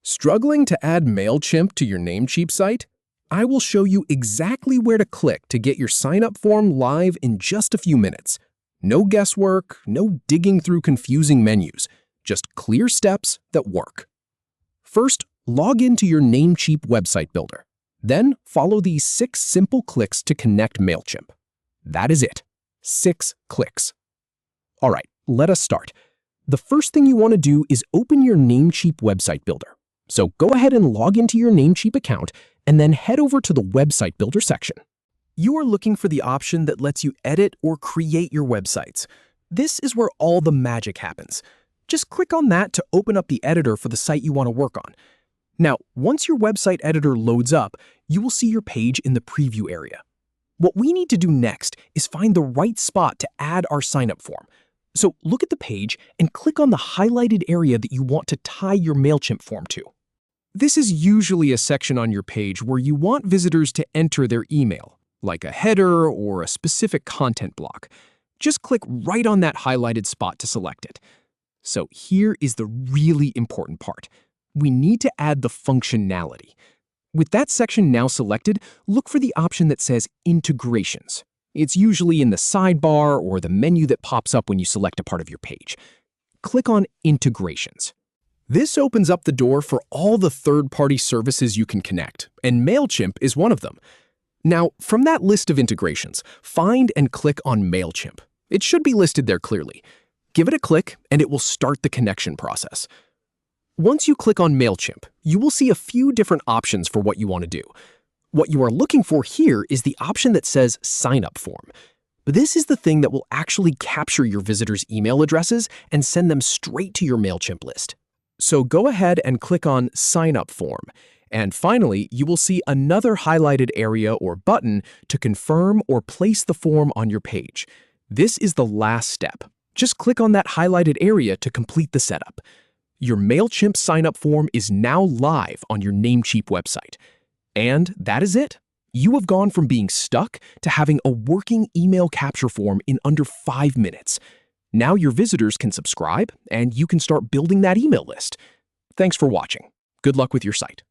Struggling to add Mailchimp to your Namecheap site? I will show you exactly where to click to get your sign-up form live in just a few minutes. No guesswork, no digging through confusing menus, just clear steps that work. First, log into your Namecheap website builder. Then, follow these 6 simple clicks to connect Mailchimp. That is it. 6 clicks. All right, let us start. The first thing you want to do is open your Namecheap website builder. So go ahead and log into your Namecheap account and then head over to the website builder section. You are looking for the option that lets you edit or create your websites. This is where all the magic happens. Just click on that to open up the editor for the site you want to work on. Now, once your website editor loads up, you will see your page in the preview area. What we need to do next is find the right spot to add our sign-up form. So look at the page and click on the highlighted area that you want to tie your Mailchimp form to. This is usually a section on your page where you want visitors to enter their email, like a header or a specific content block. Just click right on that highlighted spot to select it. So here is the really important part. We need to add the functionality. With that section now selected, look for the option that says Integrations. It's usually in the sidebar or the menu that pops up when you select a part of your page. Click on Integrations. This opens up the door for all the third-party services you can connect, and Mailchimp is one of them. Now, from that list of integrations, find and click on Mailchimp. It should be listed there clearly. Give it a click, and it will start the connection process. Once you click on Mailchimp, you will see a few different options for what you want to do. What you are looking for here is the option that says Sign Up Form. But this is the thing that will actually capture your visitors' email addresses and send them straight to your Mailchimp list. So go ahead and click on Sign Up Form. And finally, you will see another highlighted area or button to confirm or place the form on your page. This is the last step. Just click on that highlighted area to complete the setup. Your Mailchimp sign-up form is now live on your Namecheap website. And that is it. You have gone from being stuck to having a working email capture form in under 5 minutes. Now your visitors can subscribe, and you can start building that email list. Thanks for watching. Good luck with your site.